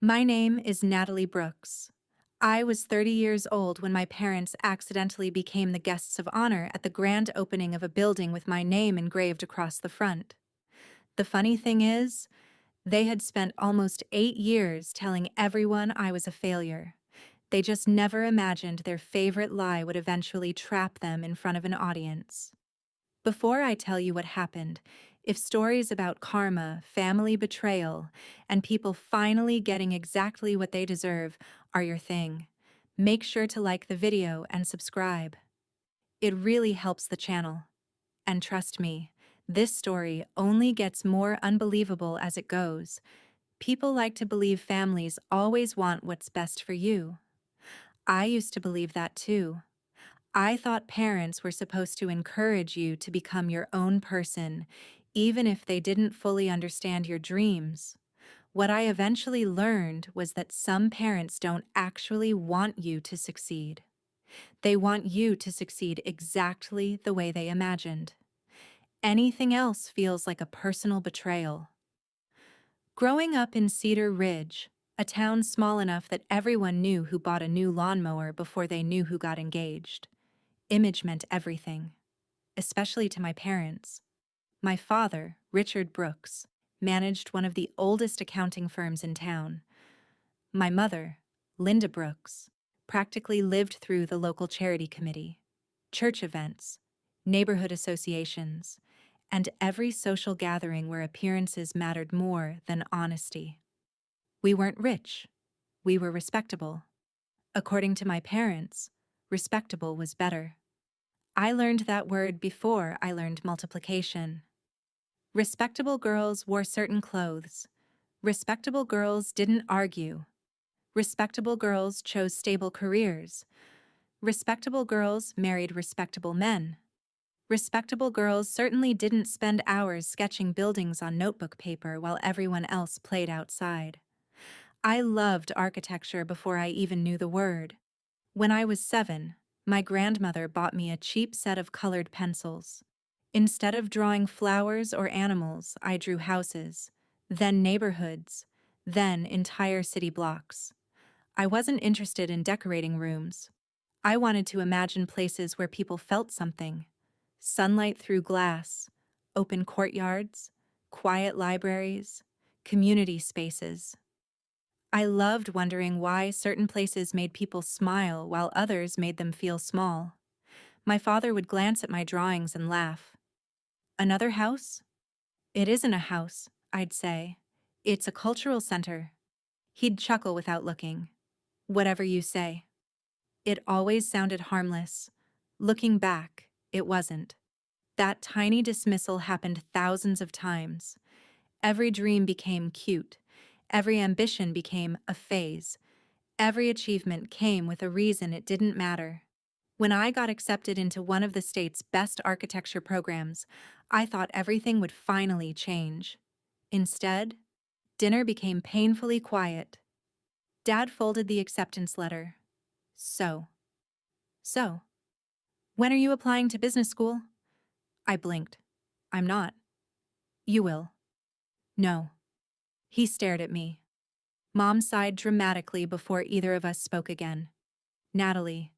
My name is Natalie Brooks. I was 30 years old when my parents accidentally became the guests of honor at the grand opening of a building with my name engraved across the front. The funny thing is, they had spent almost 8 years telling everyone I was a failure. They just never imagined their favorite lie would eventually trap them in front of an audience. Before I tell you what happened, if stories about karma, family betrayal, and people finally getting exactly what they deserve are your thing, make sure to like the video and subscribe. It really helps the channel. And trust me, this story only gets more unbelievable as it goes. People like to believe families always want what's best for you. I used to believe that too. I thought parents were supposed to encourage you to become your own person, even if they didn't fully understand your dreams. What I eventually learned was that some parents don't actually want you to succeed. They want you to succeed exactly the way they imagined. Anything else feels like a personal betrayal. Growing up in Cedar Ridge, a town small enough that everyone knew who bought a new lawnmower before they knew who got engaged, image meant everything, especially to my parents. My father, Richard Brooks, managed one of the oldest accounting firms in town. My mother, Linda Brooks, practically lived through the local charity committee, church events, neighborhood associations, and every social gathering where appearances mattered more than honesty. We weren't rich. We were respectable. According to my parents, respectable was better. I learned that word before I learned multiplication. Respectable girls wore certain clothes. Respectable girls didn't argue. Respectable girls chose stable careers. Respectable girls married respectable men. Respectable girls certainly didn't spend hours sketching buildings on notebook paper while everyone else played outside. I loved architecture before I even knew the word. When I was 7, my grandmother bought me a cheap set of colored pencils. Instead of drawing flowers or animals, I drew houses, then neighborhoods, then entire city blocks. I wasn't interested in decorating rooms. I wanted to imagine places where people felt something. Sunlight through glass, open courtyards, quiet libraries, community spaces. I loved wondering why certain places made people smile while others made them feel small. My father would glance at my drawings and laugh. Another house? It isn't a house, I'd say. It's a cultural center. He'd chuckle without looking. Whatever you say. It always sounded harmless. Looking back, it wasn't. That tiny dismissal happened thousands of times. Every dream became cute. Every ambition became a phase. Every achievement came with a reason it didn't matter. When I got accepted into one of the state's best architecture programs, I thought everything would finally change. Instead, dinner became painfully quiet. Dad folded the acceptance letter. So. So. When are you applying to business school? I blinked. I'm not. You will. No. He stared at me. Mom sighed dramatically before either of us spoke again. Natalie.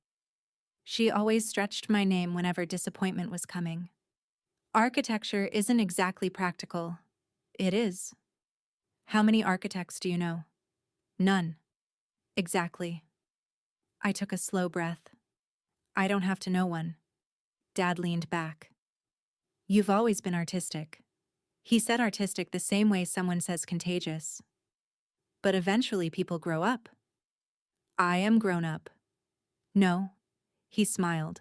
She always stretched my name whenever disappointment was coming. Architecture isn't exactly practical. It is. How many architects do you know? None. Exactly. I took a slow breath. I don't have to know one. Dad leaned back. You've always been artistic. He said artistic the same way someone says contagious. But eventually people grow up. I am grown up. No. He smiled.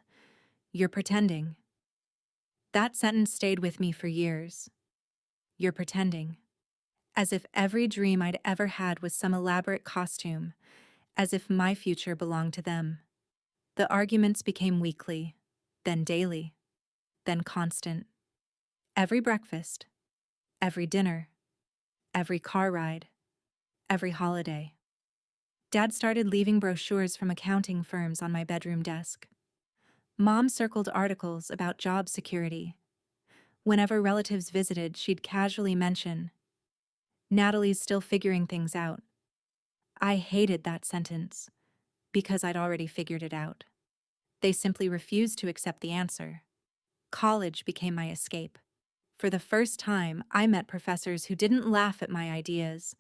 You're pretending. That sentence stayed with me for years. You're pretending. As if every dream I'd ever had was some elaborate costume, as if my future belonged to them. The arguments became weekly, then daily, then constant. Every breakfast, every dinner, every car ride, every holiday. Dad started leaving brochures from accounting firms on my bedroom desk. Mom circled articles about job security. Whenever relatives visited, she'd casually mention, Natalie's still figuring things out. I hated that sentence because I'd already figured it out. They simply refused to accept the answer. College became my escape. For the first time, I met professors who didn't laugh at my ideas,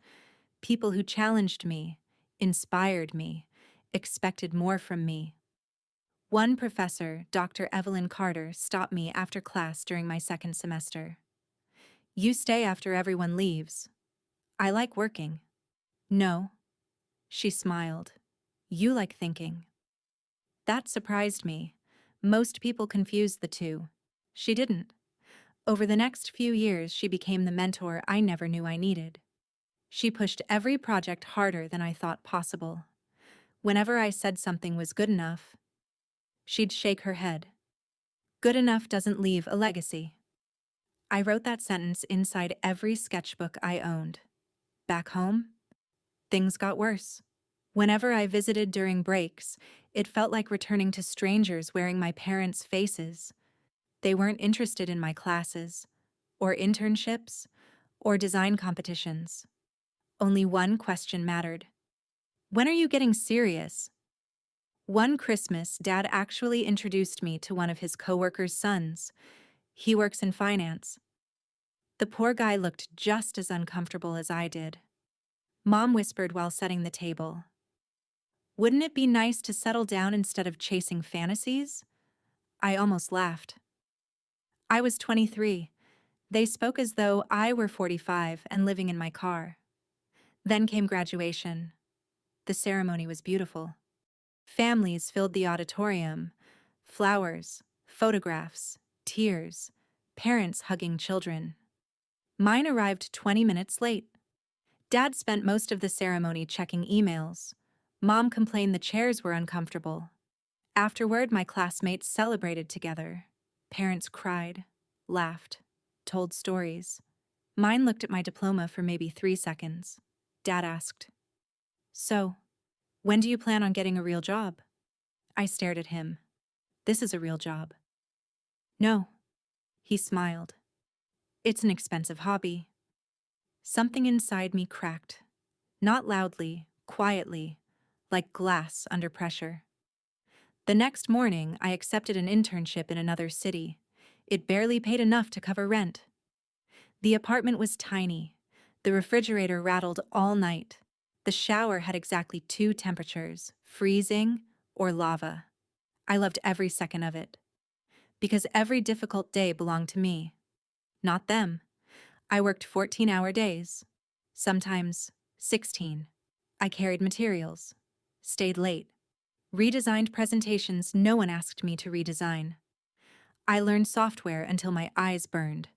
people who challenged me, inspired me, expected more from me. One professor, Dr. Evelyn Carter, stopped me after class during my second semester. "You stay after everyone leaves." "I like working." "No." She smiled. "You like thinking." That surprised me. Most people confused the two. She didn't. Over the next few years, she became the mentor I never knew I needed. She pushed every project harder than I thought possible. Whenever I said something was good enough, she'd shake her head. Good enough doesn't leave a legacy. I wrote that sentence inside every sketchbook I owned. Back home, things got worse. Whenever I visited during breaks, it felt like returning to strangers wearing my parents' faces. They weren't interested in my classes, or internships, or design competitions. Only one question mattered. "When are you getting serious?" One Christmas, Dad actually introduced me to one of his coworkers' sons. He works in finance. The poor guy looked just as uncomfortable as I did. Mom whispered while setting the table, "Wouldn't it be nice to settle down instead of chasing fantasies?" I almost laughed. I was 23. They spoke as though I were 45 and living in my car. Then came graduation. The ceremony was beautiful. Families filled the auditorium. Flowers, photographs, tears, parents hugging children. Mine arrived 20 minutes late. Dad spent most of the ceremony checking emails. Mom complained the chairs were uncomfortable. Afterward, my classmates celebrated together. Parents cried, laughed, told stories. Mine looked at my diploma for maybe 3 seconds. Dad asked, "So, when do you plan on getting a real job?" I stared at him. "This is a real job." "No." He smiled. "It's an expensive hobby." Something inside me cracked. Not loudly, quietly, like glass under pressure. The next morning, I accepted an internship in another city. It barely paid enough to cover rent. The apartment was tiny. The refrigerator rattled all night. The shower had exactly 2 temperatures, freezing or lava. I loved every second of it. Because every difficult day belonged to me, not them. I worked 14-hour days, sometimes 16. I carried materials, stayed late, redesigned presentations no one asked me to redesign. I learned software until my eyes burned.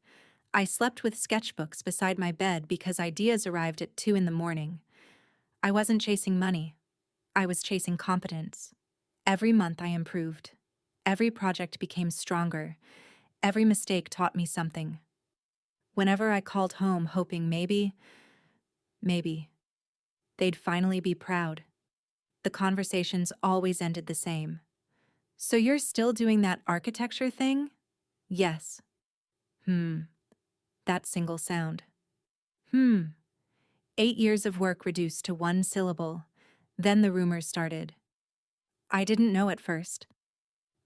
I slept with sketchbooks beside my bed because ideas arrived at 2 in the morning. I wasn't chasing money. I was chasing competence. Every month I improved. Every project became stronger. Every mistake taught me something. Whenever I called home hoping maybe, they'd finally be proud, the conversations always ended the same. "So you're still doing that architecture thing?" "Yes." That single sound. Hmm. 8 years of work reduced to one syllable. Then the rumors started. I didn't know at first.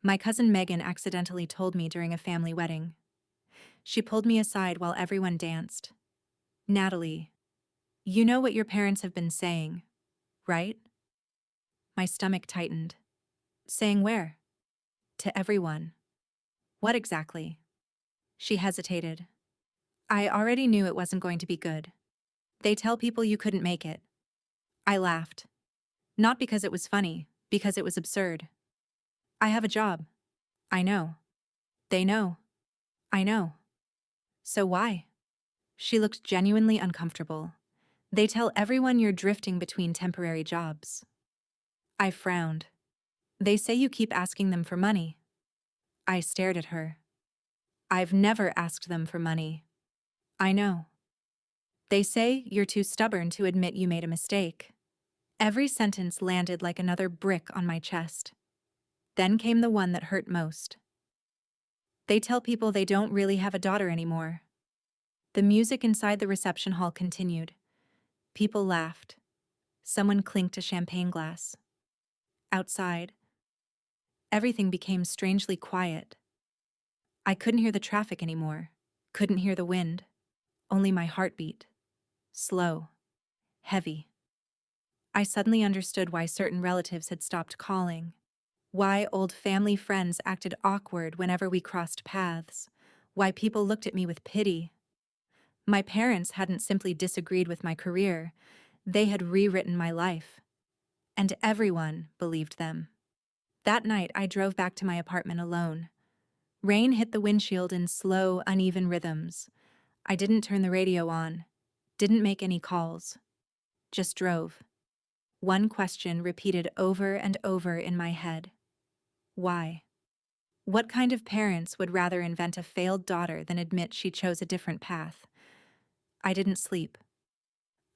My cousin Megan accidentally told me during a family wedding. She pulled me aside while everyone danced. "Natalie, you know what your parents have been saying, right?" My stomach tightened. "Saying where?" "To everyone." "What exactly?" She hesitated. "I already knew it wasn't going to be good. They tell people you couldn't make it." I laughed. Not because it was funny, because it was absurd. "I have a job." "I know." "They know." "I know." "So why?" She looked genuinely uncomfortable. "They tell everyone you're drifting between temporary jobs." I frowned. "They say you keep asking them for money." I stared at her. "I've never asked them for money." "I know." "They say you're too stubborn to admit you made a mistake." Every sentence landed like another brick on my chest. Then came the one that hurt most. "They tell people they don't really have a daughter anymore." The music inside the reception hall continued. People laughed. Someone clinked a champagne glass. Outside, everything became strangely quiet. I couldn't hear the traffic anymore, couldn't hear the wind, only my heartbeat. Slow, heavy. I suddenly understood why certain relatives had stopped calling, why old family friends acted awkward whenever we crossed paths, why people looked at me with pity. My parents hadn't simply disagreed with my career, they had rewritten my life. And everyone believed them. That night, I drove back to my apartment alone. Rain hit the windshield in slow, uneven rhythms. I didn't turn the radio on, didn't make any calls, just drove. One question repeated over and over in my head. Why? What kind of parents would rather invent a failed daughter than admit she chose a different path? I didn't sleep.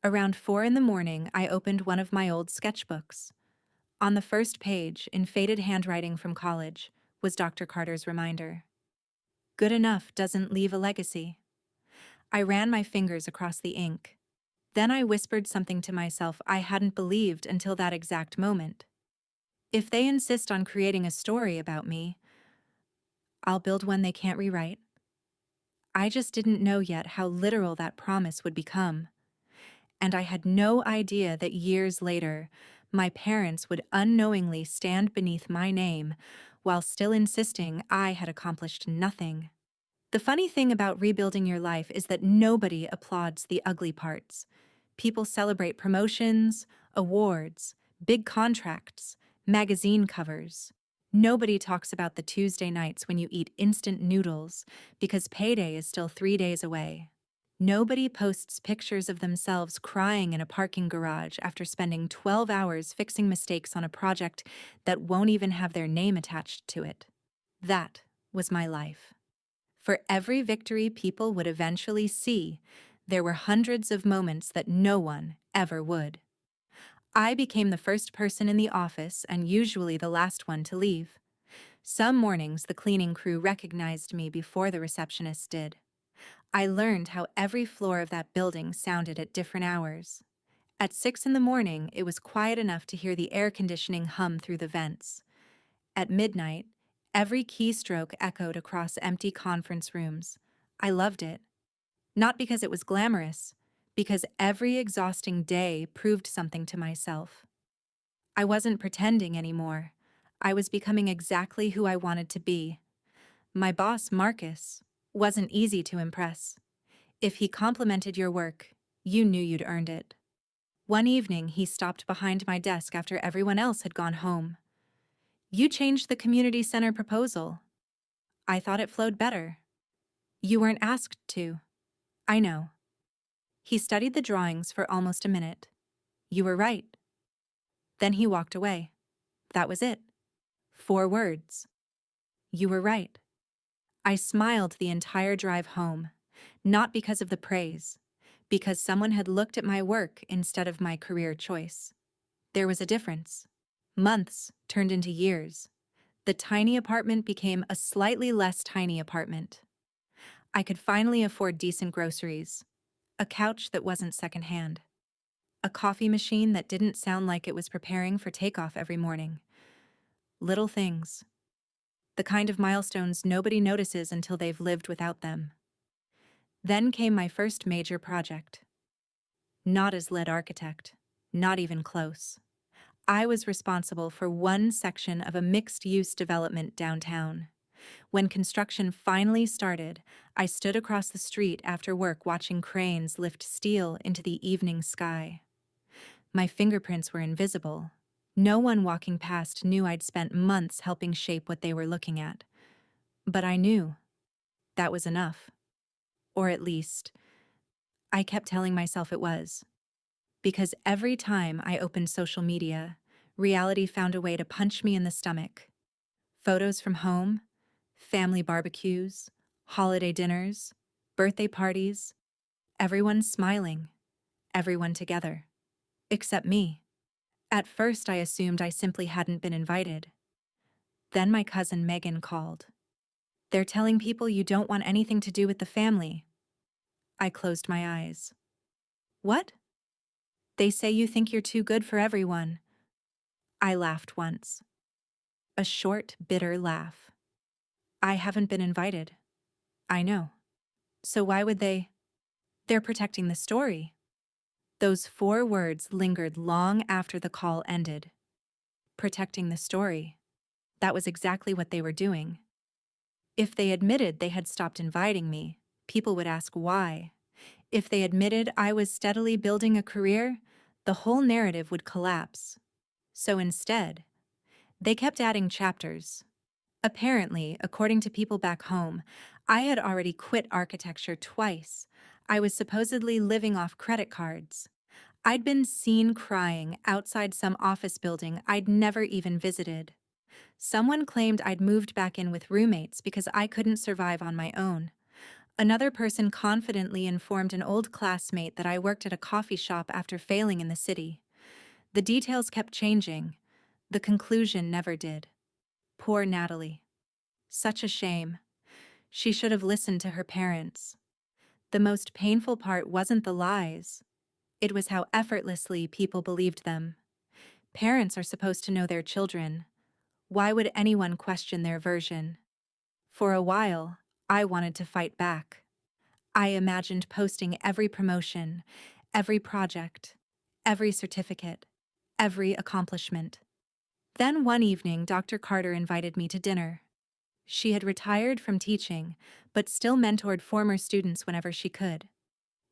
Around 4 in the morning, I opened one of my old sketchbooks. On the first page, in faded handwriting from college, was Dr. Carter's reminder. Good enough doesn't leave a legacy. I ran my fingers across the ink. Then I whispered something to myself I hadn't believed until that exact moment. If they insist on creating a story about me, I'll build one they can't rewrite. I just didn't know yet how literal that promise would become. And I had no idea that years later, my parents would unknowingly stand beneath my name while still insisting I had accomplished nothing. The funny thing about rebuilding your life is that nobody applauds the ugly parts. People celebrate promotions, awards, big contracts, magazine covers. Nobody talks about the Tuesday nights when you eat instant noodles because payday is still 3 days away. Nobody posts pictures of themselves crying in a parking garage after spending 12 hours fixing mistakes on a project that won't even have their name attached to it. That was my life. For every victory people would eventually see, there were hundreds of moments that no one ever would. I became the first person in the office and usually the last one to leave. Some mornings the cleaning crew recognized me before the receptionist did. I learned how every floor of that building sounded at different hours. At 6 in the morning, it was quiet enough to hear the air conditioning hum through the vents. At midnight, every keystroke echoed across empty conference rooms. I loved it. Not because it was glamorous, because every exhausting day proved something to myself. I wasn't pretending anymore. I was becoming exactly who I wanted to be. My boss, Marcus, wasn't easy to impress. If he complimented your work, you knew you'd earned it. One evening, he stopped behind my desk after everyone else had gone home. You changed the community center proposal. I thought it flowed better. You weren't asked to. I know. He studied the drawings for almost a minute. You were right. Then he walked away. That was it. 4 words. You were right. I smiled the entire drive home, not because of the praise, because someone had looked at my work instead of my career choice. There was a difference. Months turned into years. The tiny apartment became a slightly less tiny apartment. I could finally afford decent groceries, a couch that wasn't secondhand, a coffee machine that didn't sound like it was preparing for takeoff every morning. Little things. The kind of milestones nobody notices until they've lived without them. Then came my first major project. Not as lead architect, not even close. I was responsible for one section of a mixed-use development downtown. When construction finally started, I stood across the street after work watching cranes lift steel into the evening sky. My fingerprints were invisible. No one walking past knew I'd spent months helping shape what they were looking at. But I knew. That was enough. Or at least, I kept telling myself it was. Because every time I opened social media, reality found a way to punch me in the stomach. Photos from home, family barbecues, holiday dinners, birthday parties, everyone smiling, everyone together. Except me. At first I assumed I simply hadn't been invited. Then my cousin Megan called. They're telling people you don't want anything to do with the family. I closed my eyes. What? They say you think you're too good for everyone. I laughed once. A short, bitter laugh. I haven't been invited. I know. So why would they? They're protecting the story. Those 4 words lingered long after the call ended. Protecting the story. That was exactly what they were doing. If they admitted they had stopped inviting me, people would ask why. If they admitted I was steadily building a career, the whole narrative would collapse. So instead, they kept adding chapters. Apparently, according to people back home, I had already quit architecture twice. I was supposedly living off credit cards. I'd been seen crying outside some office building I'd never even visited. Someone claimed I'd moved back in with roommates because I couldn't survive on my own. Another person confidently informed an old classmate that I worked at a coffee shop after failing in the city. The details kept changing. The conclusion never did. Poor Natalie. Such a shame. She should have listened to her parents. The most painful part wasn't the lies. It was how effortlessly people believed them. Parents are supposed to know their children. Why would anyone question their version? For a while, I wanted to fight back. I imagined posting every promotion, every project, every certificate, every accomplishment. Then one evening, Dr. Carter invited me to dinner. She had retired from teaching, but still mentored former students whenever she could.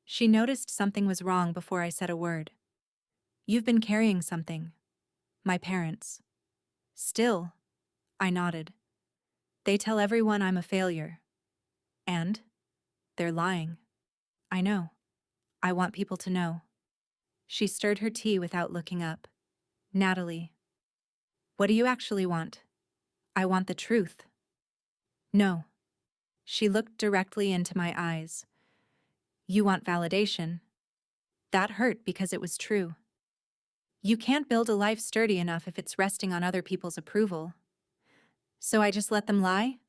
She noticed something was wrong before I said a word. "You've been carrying something." My parents. "Still," I nodded. "They tell everyone I'm a failure." And? They're lying. I know. I want people to know. She stirred her tea without looking up. "Natalie, what do you actually want?" "I want the truth." "No." She looked directly into my eyes. "You want validation." That hurt because it was true. You can't build a life sturdy enough if it's resting on other people's approval. So I just let them lie?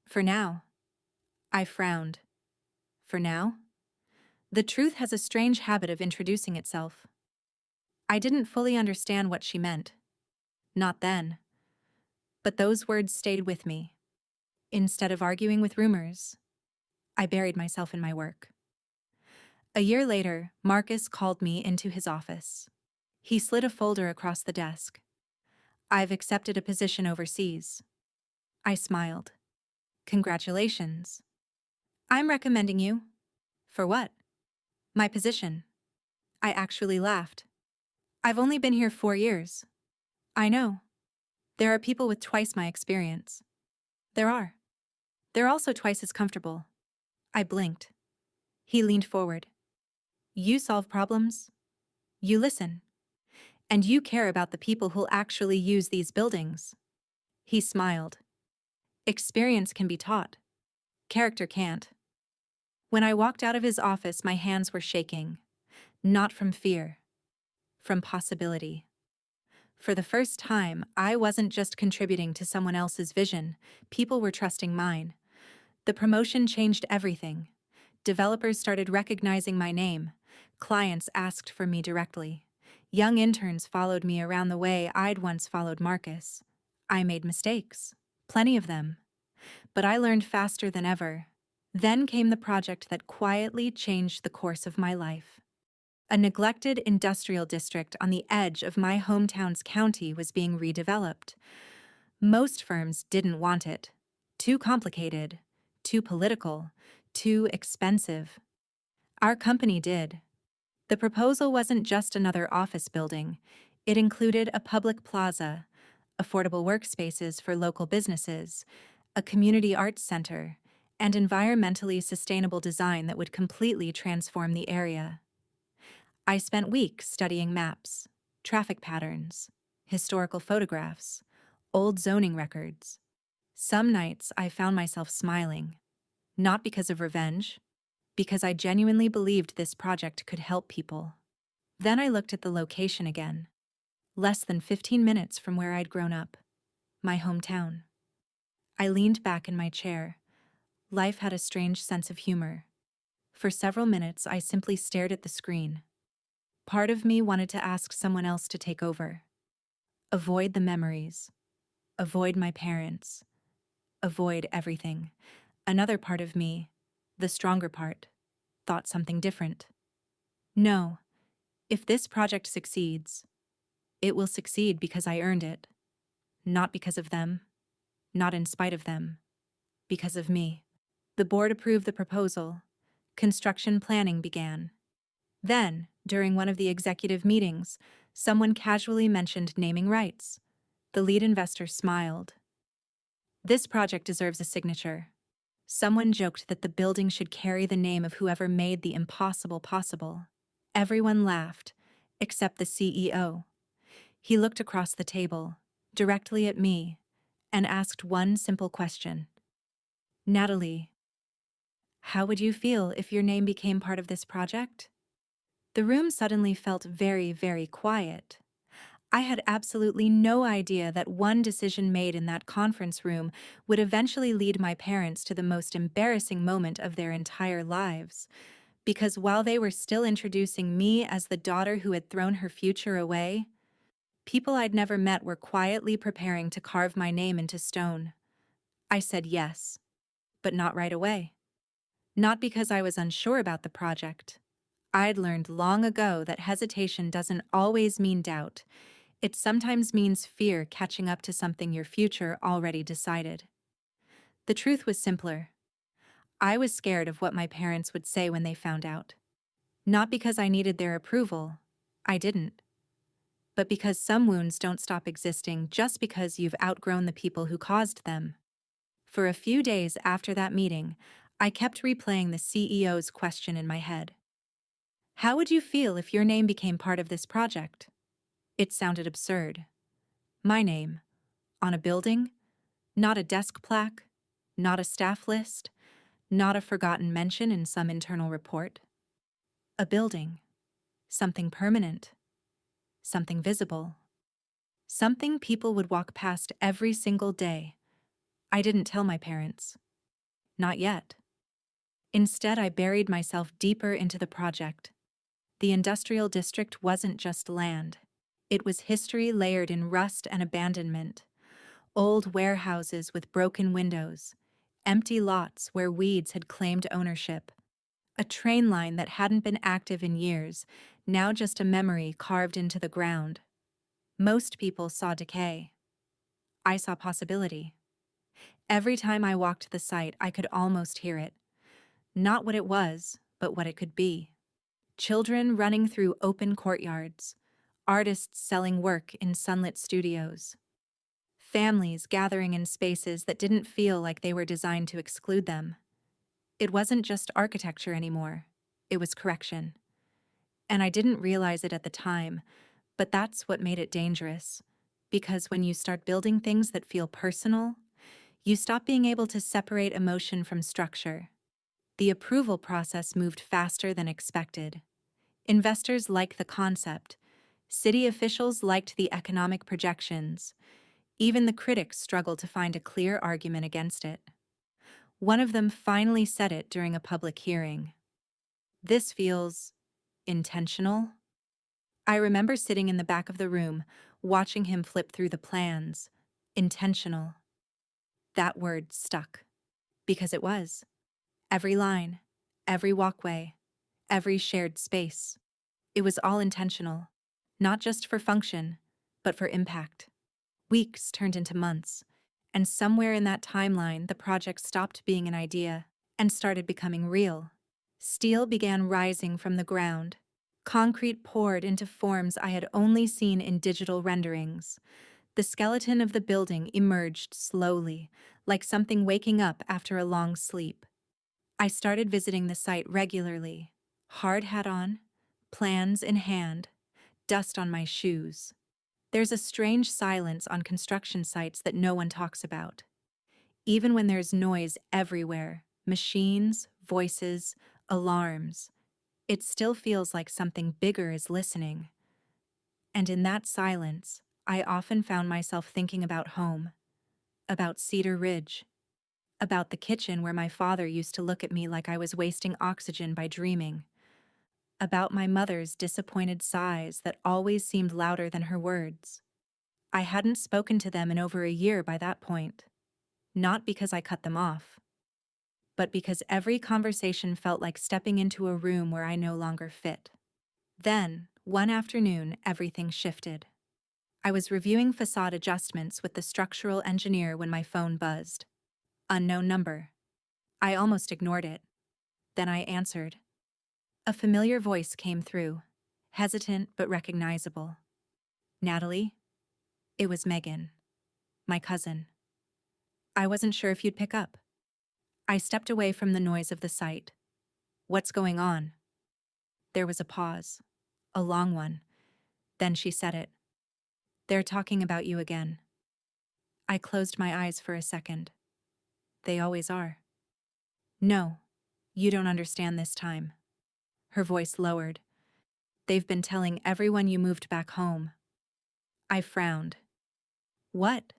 For now. I frowned. For now? The truth has a strange habit of introducing itself. I didn't fully understand what she meant. Not then. But those words stayed with me. Instead of arguing with rumors, I buried myself in my work. A year later, Marcus called me into his office. He slid a folder across the desk. "I've accepted a position overseas." I smiled. "Congratulations." "I'm recommending you." "For what?" "My position." I actually laughed. "I've only been here 4 years." "I know. There are people with twice my experience." "There are. They're also twice as comfortable." I blinked. He leaned forward. "You solve problems. You listen. And you care about the people who'll actually use these buildings." He smiled. "Experience can be taught. Character can't." When I walked out of his office, my hands were shaking. Not from fear. From possibility. For the first time, I wasn't just contributing to someone else's vision. People were trusting mine. The promotion changed everything. Developers started recognizing my name. Clients asked for me directly. Young interns followed me around the way I'd once followed Marcus. I made mistakes. Plenty of them. But I learned faster than ever. Then came the project that quietly changed the course of my life. A neglected industrial district on the edge of my hometown's county was being redeveloped. Most firms didn't want it. Too complicated, too political, too expensive. Our company did. The proposal wasn't just another office building. It included a public plaza, affordable workspaces for local businesses, a community arts center, and environmentally sustainable design that would completely transform the area. I spent weeks studying maps, traffic patterns, historical photographs, old zoning records. Some nights I found myself smiling, not because of revenge, because I genuinely believed this project could help people. Then I looked at the location again, less than 15 minutes from where I'd grown up, my hometown. I leaned back in my chair. Life had a strange sense of humor. For several minutes, I simply stared at the screen. Part of me wanted to ask someone else to take over, avoid the memories, avoid my parents, avoid everything. Another part of me, the stronger part, thought something different. No, if this project succeeds, it will succeed because I earned it, not because of them, not in spite of them, because of me. The board approved the proposal. Construction planning began. Then, during one of the executive meetings, someone casually mentioned naming rights. The lead investor smiled. This project deserves a signature. Someone joked that the building should carry the name of whoever made the impossible possible. Everyone laughed, except the CEO. He looked across the table, directly at me, and asked one simple question. Natalie, how would you feel if your name became part of this project? The room suddenly felt very, very quiet. I had absolutely no idea that one decision made in that conference room would eventually lead my parents to the most embarrassing moment of their entire lives. Because while they were still introducing me as the daughter who had thrown her future away, people I'd never met were quietly preparing to carve my name into stone. I said yes, but not right away. Not because I was unsure about the project. I'd learned long ago that hesitation doesn't always mean doubt. It sometimes means fear catching up to something your future already decided. The truth was simpler. I was scared of what my parents would say when they found out. Not because I needed their approval. I didn't. But because some wounds don't stop existing just because you've outgrown the people who caused them. For a few days after that meeting, I kept replaying the CEO's question in my head. How would you feel if your name became part of this project? It sounded absurd. My name. On a building? Not a desk plaque? Not a staff list? Not a forgotten mention in some internal report? A building. Something permanent. Something visible. Something people would walk past every single day. I didn't tell my parents. Not yet. Instead, I buried myself deeper into the project. The industrial district wasn't just land. It was history layered in rust and abandonment. Old warehouses with broken windows, empty lots where weeds had claimed ownership, a train line that hadn't been active in years, now just a memory carved into the ground. Most people saw decay. I saw possibility. Every time I walked the site, I could almost hear it. Not what it was, but what it could be. Children running through open courtyards, artists selling work in sunlit studios, families gathering in spaces that didn't feel like they were designed to exclude them. It wasn't just architecture anymore, it was correction. And I didn't realize it at the time, but that's what made it dangerous. Because when you start building things that feel personal, you stop being able to separate emotion from structure. The approval process moved faster than expected. Investors liked the concept. City officials liked the economic projections. Even the critics struggled to find a clear argument against it. One of them finally said it during a public hearing. This feels intentional. I remember sitting in the back of the room, watching him flip through the plans. Intentional. That word stuck. Because it was. Every line, every walkway, every shared space. It was all intentional. Not just for function, but for impact. Weeks turned into months, and somewhere in that timeline, the project stopped being an idea and started becoming real. Steel began rising from the ground. Concrete poured into forms I had only seen in digital renderings. The skeleton of the building emerged slowly, like something waking up after a long sleep. I started visiting the site regularly, hard hat on, plans in hand, dust on my shoes. There's a strange silence on construction sites that no one talks about. Even when there's noise everywhere, machines, voices, alarms, it still feels like something bigger is listening. And in that silence, I often found myself thinking about home, about Cedar Ridge, about the kitchen where my father used to look at me like I was wasting oxygen by dreaming. about my mother's disappointed sighs that always seemed louder than her words. I hadn't spoken to them in over a year by that point, not because I cut them off, but because every conversation felt like stepping into a room where I no longer fit. Then, one afternoon, everything shifted. I was reviewing facade adjustments with the structural engineer when my phone buzzed. Unknown number. I almost ignored it. Then I answered. A familiar voice came through, hesitant but recognizable. Natalie? It was Megan, my cousin. I wasn't sure if you'd pick up. I stepped away from the noise of the site. What's going on? There was a pause, a long one. Then she said it. They're talking about you again. I closed my eyes for a second. They always are. No, you don't understand this time. Her voice lowered. They've been telling everyone you moved back home. I frowned. What?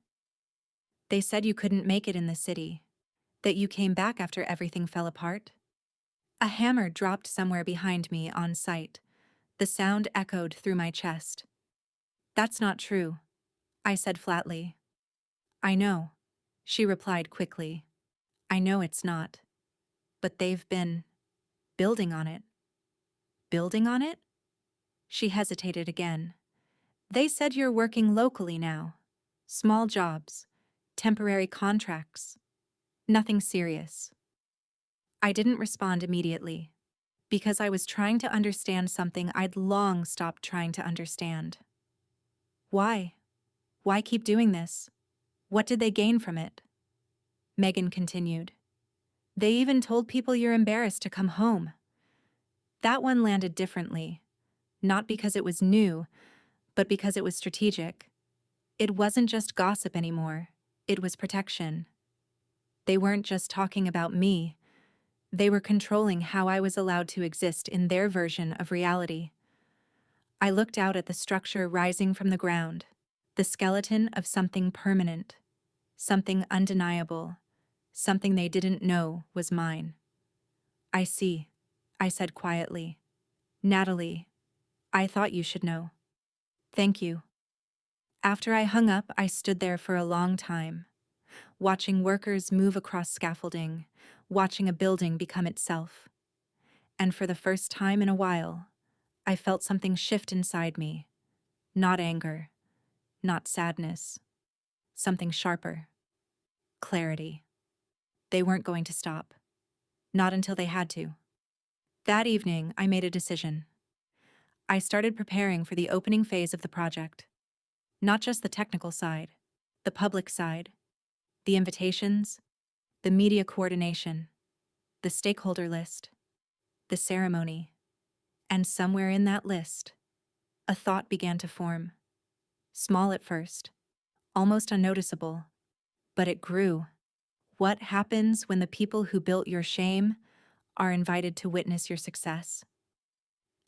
They said you couldn't make it in the city, that you came back after everything fell apart. A hammer dropped somewhere behind me on site. The sound echoed through my chest. That's not true, I said flatly. I know, she replied quickly. I know it's not. But they've been building on it. Building on it? She hesitated again. They said you're working locally now. Small jobs, temporary contracts. Nothing serious. I didn't respond immediately, because I was trying to understand something I'd long stopped trying to understand. Why? Why keep doing this? What did they gain from it? Megan continued. They even told people you're embarrassed to come home. That one landed differently, not because it was new, but because it was strategic. It wasn't just gossip anymore, it was protection. They weren't just talking about me, they were controlling how I was allowed to exist in their version of reality. I looked out at the structure rising from the ground, the skeleton of something permanent, something undeniable, something they didn't know was mine. I see, I said quietly. Natalie, I thought you should know. Thank you. After I hung up, I stood there for a long time, watching workers move across scaffolding, watching a building become itself. And for the first time in a while, I felt something shift inside me. Not anger, not sadness. Something sharper. Clarity. They weren't going to stop. Not until they had to. That evening, I made a decision. I started preparing for the opening phase of the project. Not just the technical side, the public side, the invitations, the media coordination, the stakeholder list, the ceremony. And somewhere in that list, a thought began to form. Small at first, almost unnoticeable, but it grew. What happens when the people who built your shame are invited to witness your success?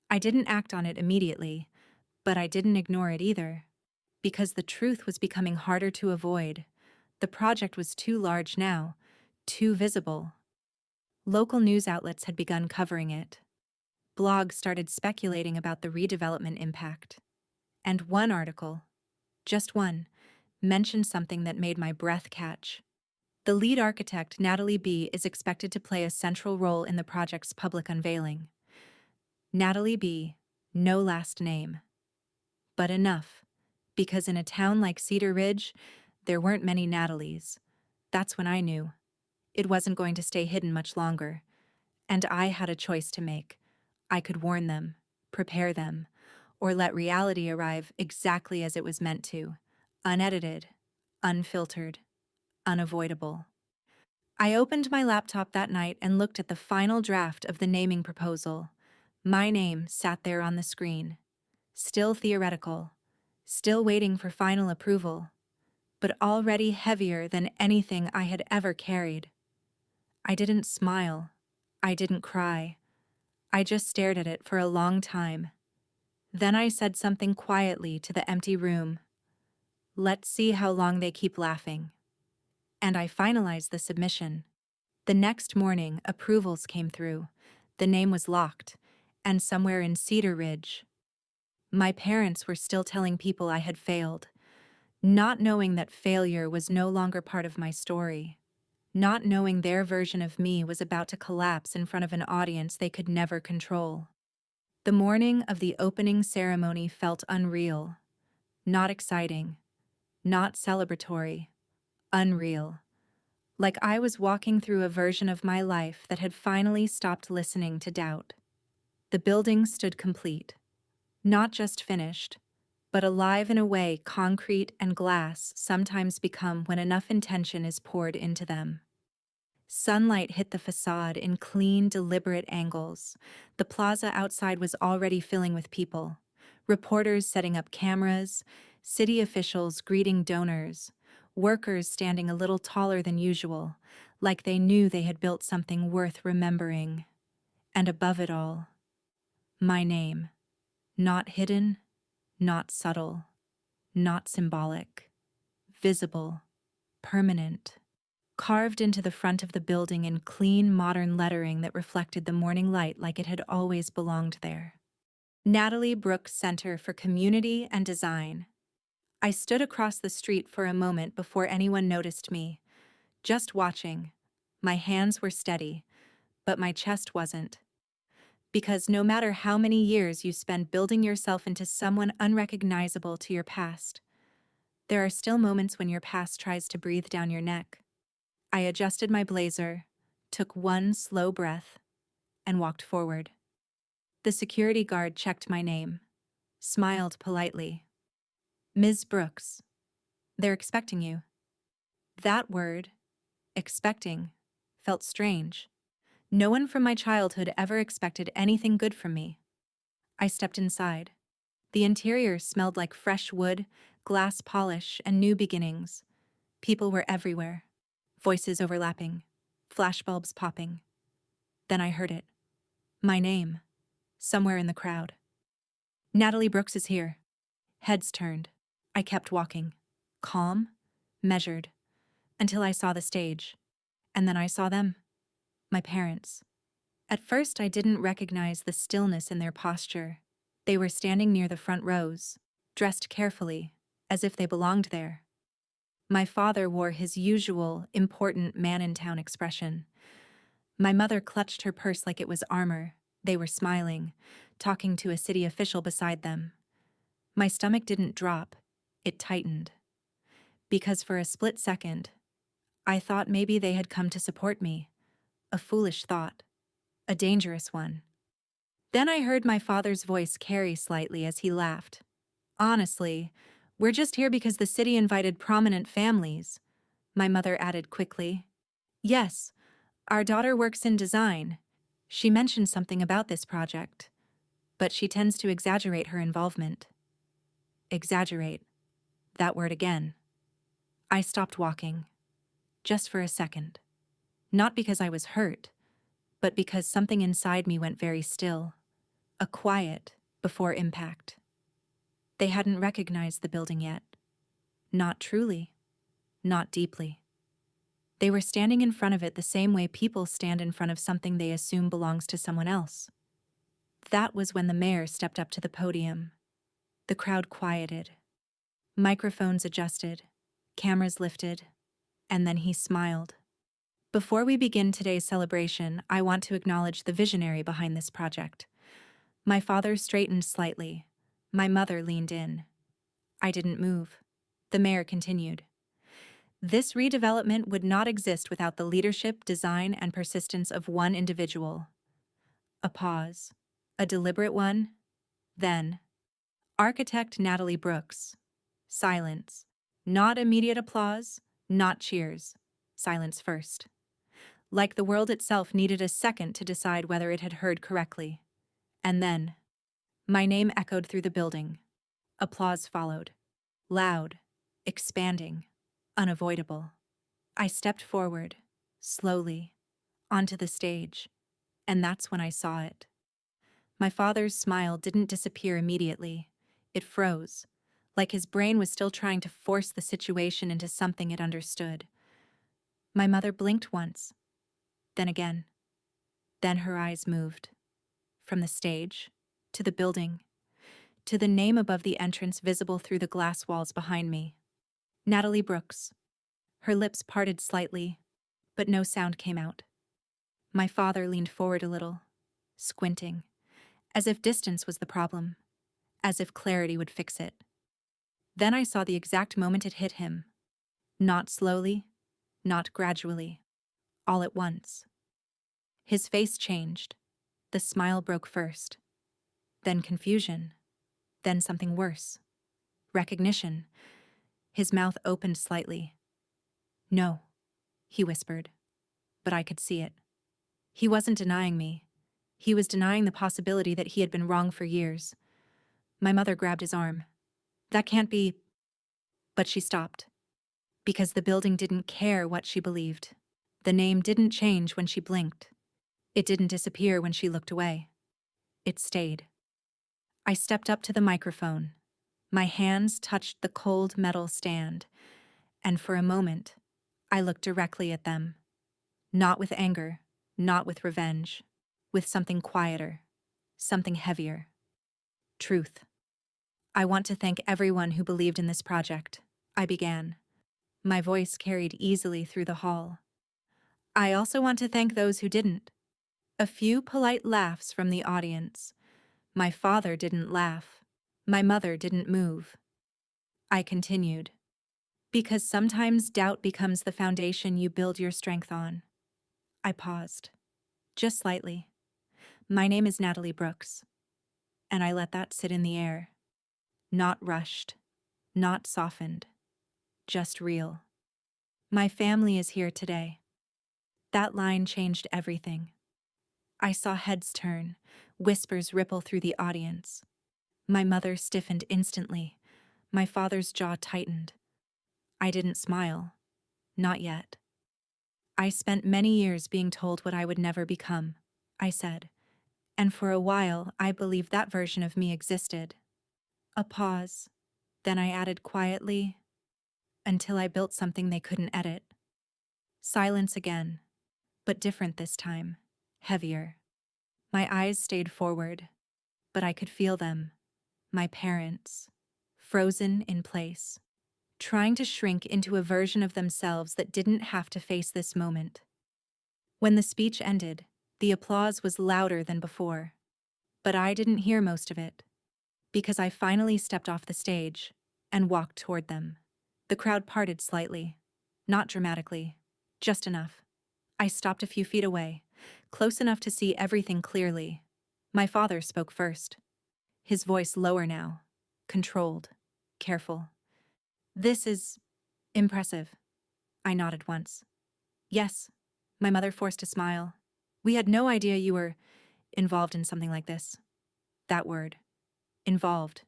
I didn't act on it immediately, but I didn't ignore it either, because the truth was becoming harder to avoid. The project was too large now, too visible. Local news outlets had begun covering it. Blogs started speculating about the redevelopment impact. And one article, just one, mentioned something that made my breath catch. The lead architect, Natalie B., is expected to play a central role in the project's public unveiling. Natalie B., no last name. But enough, because in a town like Cedar Ridge, there weren't many Natalies. That's when I knew. It wasn't going to stay hidden much longer. And I had a choice to make. I could warn them, prepare them, or let reality arrive exactly as it was meant to, unedited, unfiltered, unavoidable. I opened my laptop that night and looked at the final draft of the naming proposal. My name sat there on the screen. Still theoretical, still waiting for final approval, but already heavier than anything I had ever carried. I didn't smile. I didn't cry. I just stared at it for a long time. Then I said something quietly to the empty room. Let's see how long they keep laughing. And I finalized the submission. The next morning, approvals came through. The name was locked, And somewhere in Cedar Ridge, my parents were still telling people I had failed, not knowing that failure was no longer part of my story, not knowing their version of me was about to collapse in front of an audience they could never control. The morning of the opening ceremony felt unreal, not exciting, not celebratory, unreal. Like I was walking through a version of my life that had finally stopped listening to doubt. The building stood complete, not just finished, but alive in a way concrete and glass sometimes become when enough intention is poured into them. Sunlight hit the facade in clean, deliberate angles. The plaza outside was already filling with people. Reporters setting up cameras, city officials greeting donors, workers standing a little taller than usual, like they knew they had built something worth remembering. And above it all, my name. Not hidden, not subtle, not symbolic. Visible, permanent. Carved into the front of the building in clean, modern lettering that reflected the morning light like it had always belonged there. Natalie Brooks Center for Community and Design. I stood across the street for a moment before anyone noticed me, just watching. My hands were steady, but my chest wasn't. Because no matter how many years you spend building yourself into someone unrecognizable to your past, there are still moments when your past tries to breathe down your neck. I adjusted my blazer, took one slow breath, and walked forward. The security guard checked my name, smiled politely. Ms. Brooks, they're expecting you. That word, expecting, felt strange. No one from my childhood ever expected anything good from me. I stepped inside. The interior smelled like fresh wood, glass polish, and new beginnings. People were everywhere. Voices overlapping, flashbulbs popping. Then I heard it. My name, somewhere in the crowd. Natalie Brooks is here. Heads turned. I kept walking, calm, measured, until I saw the stage. And then I saw them, my parents. At first, I didn't recognize the stillness in their posture. They were standing near the front rows, dressed carefully, as if they belonged there. My father wore his usual, important man-in-town expression. My mother clutched her purse like it was armor. They were smiling, talking to a city official beside them. My stomach didn't drop, it tightened. Because for a split second, I thought maybe they had come to support me. A foolish thought. A dangerous one. Then I heard my father's voice carry slightly as he laughed. Honestly, we're just here because the city invited prominent families, my mother added quickly. Yes, our daughter works in design. She mentioned something about this project, but she tends to exaggerate her involvement. Exaggerate. That word again. I stopped walking. Just for a second. Not because I was hurt, but because something inside me went very still. A quiet before impact. They hadn't recognized the building yet. Not truly. Not deeply. They were standing in front of it the same way people stand in front of something they assume belongs to someone else. That was when the mayor stepped up to the podium. The crowd quieted. Microphones adjusted. Cameras lifted. And then he smiled. Before we begin today's celebration, I want to acknowledge the visionary behind this project. My father straightened slightly. My mother leaned in. I didn't move. The mayor continued. This redevelopment would not exist without the leadership, design, and persistence of one individual. A pause. A deliberate one. Then, architect Natalie Brooks. Silence. Not immediate applause, not cheers. Silence first. Like the world itself needed a second to decide whether it had heard correctly. And then, my name echoed through the building. Applause followed. Loud, expanding, unavoidable. I stepped forward, slowly, onto the stage, and that's when I saw it. My father's smile didn't disappear immediately. It froze, like his brain was still trying to force the situation into something it understood. My mother blinked once, then again. Then her eyes moved. from the stage, to the building, to the name above the entrance visible through the glass walls behind me. Natalie Brooks. Her lips parted slightly, but no sound came out. My father leaned forward a little, squinting, as if distance was the problem, as if clarity would fix it. Then I saw the exact moment it hit him. Not slowly, not gradually, all at once. His face changed. The smile broke first, then confusion, then something worse. Recognition. His mouth opened slightly. "No," he whispered, but I could see it. He wasn't denying me. He was denying the possibility that he had been wrong for years. My mother grabbed his arm. "That can't be..." But she stopped. Because the building didn't care what she believed. The name didn't change when she blinked. It didn't disappear when she looked away. It stayed. I stepped up to the microphone. My hands touched the cold metal stand, and for a moment, I looked directly at them. Not with anger, not with revenge, with something quieter, something heavier. Truth. "I want to thank everyone who believed in this project," I began. My voice carried easily through the hall. "I also want to thank those who didn't." A few polite laughs from the audience. My father didn't laugh. My mother didn't move. I continued. "Because sometimes doubt becomes the foundation you build your strength on." I paused. Just slightly. "My name is Natalie Brooks." And I let that sit in the air. Not rushed. Not softened. Just real. "My family is here today." That line changed everything. I saw heads turn, whispers ripple through the audience. My mother stiffened instantly. My father's jaw tightened. I didn't smile. Not yet. "I spent many years being told what I would never become," I said. "And for a while, I believed that version of me existed." A pause. Then I added quietly, "Until I built something they couldn't edit." Silence again, but different this time. Heavier. My eyes stayed forward, but I could feel them. My parents. Frozen in place. Trying to shrink into a version of themselves that didn't have to face this moment. When the speech ended, the applause was louder than before. But I didn't hear most of it, because I finally stepped off the stage and walked toward them. The crowd parted slightly, not dramatically, just enough. I stopped a few feet away, close enough to see everything clearly. My father spoke first, his voice lower now, controlled, careful. "This is impressive." I nodded once. "Yes." My mother forced a smile. "We had no idea you were involved in something like this." That word. Involved.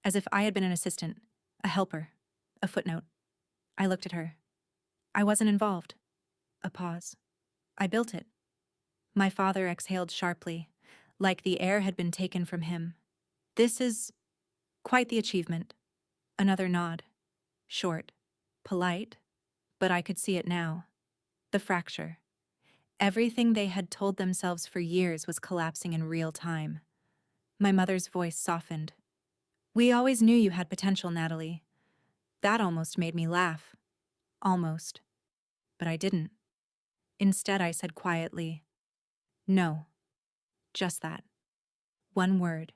As if I had been an assistant, a helper, a footnote. I looked at her. "I wasn't involved." A pause. "I built it." My father exhaled sharply, like the air had been taken from him. "This is quite the achievement." Another nod. Short. Polite. But I could see it now. The fracture. Everything they had told themselves for years was collapsing in real time. My mother's voice softened. "We always knew you had potential, Natalie." That almost made me laugh. Almost. But I didn't. Instead, I said quietly, "No." Just that. One word.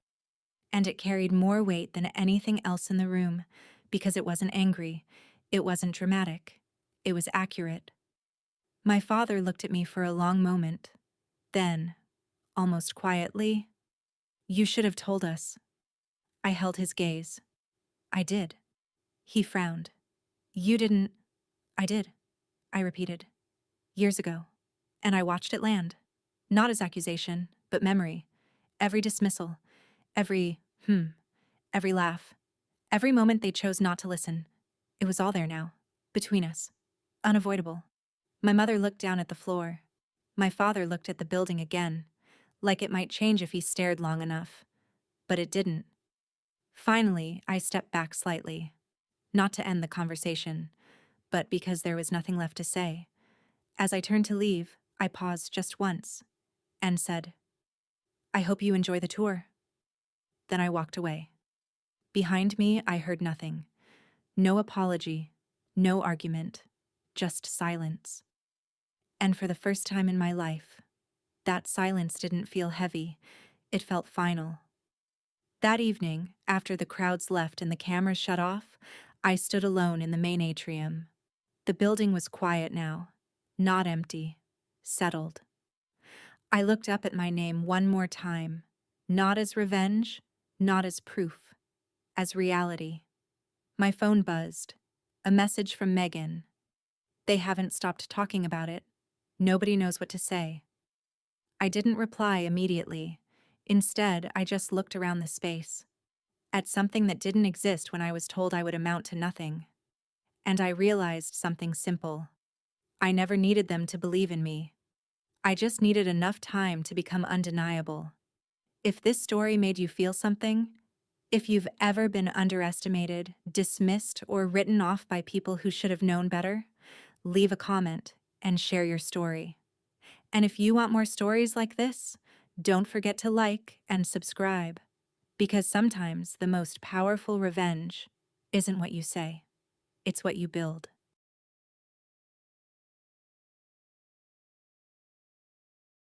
And it carried more weight than anything else in the room, because it wasn't angry, it wasn't dramatic, it was accurate. My father looked at me for a long moment. Then, almost quietly, "You should have told us." I held his gaze. "I did." He frowned. "You didn't..." "I did," I repeated. "Years ago. And I watched it land. Not as accusation, but memory. Every dismissal. Every, every laugh. Every moment they chose not to listen. It was all there now. Between us. Unavoidable." My mother looked down at the floor. My father looked at the building again, like it might change if he stared long enough. But it didn't. Finally, I stepped back slightly. Not to end the conversation, but because there was nothing left to say. As I turned to leave, I paused just once and said, I hope you enjoy the tour. Then I walked away. Behind me, I heard nothing. No apology, no argument, just silence. And for the first time in my life, that silence didn't feel heavy, it felt final. That evening, after the crowds left and the cameras shut off, I stood alone in the main atrium. The building was quiet now, not empty, settled. I looked up at my name one more time, not as revenge, not as proof, as reality. My phone buzzed. A message from Megan. They haven't stopped talking about it. Nobody knows what to say. I didn't reply immediately. Instead, I just looked around the space, at something that didn't exist when I was told I would amount to nothing. And I realized something simple. I never needed them to believe in me. I just needed enough time to become undeniable. If this story made you feel something, if you've ever been underestimated, dismissed, or written off by people who should have known better, leave a comment and share your story. And if you want more stories like this, don't forget to like and subscribe, because sometimes the most powerful revenge isn't what you say, it's what you build.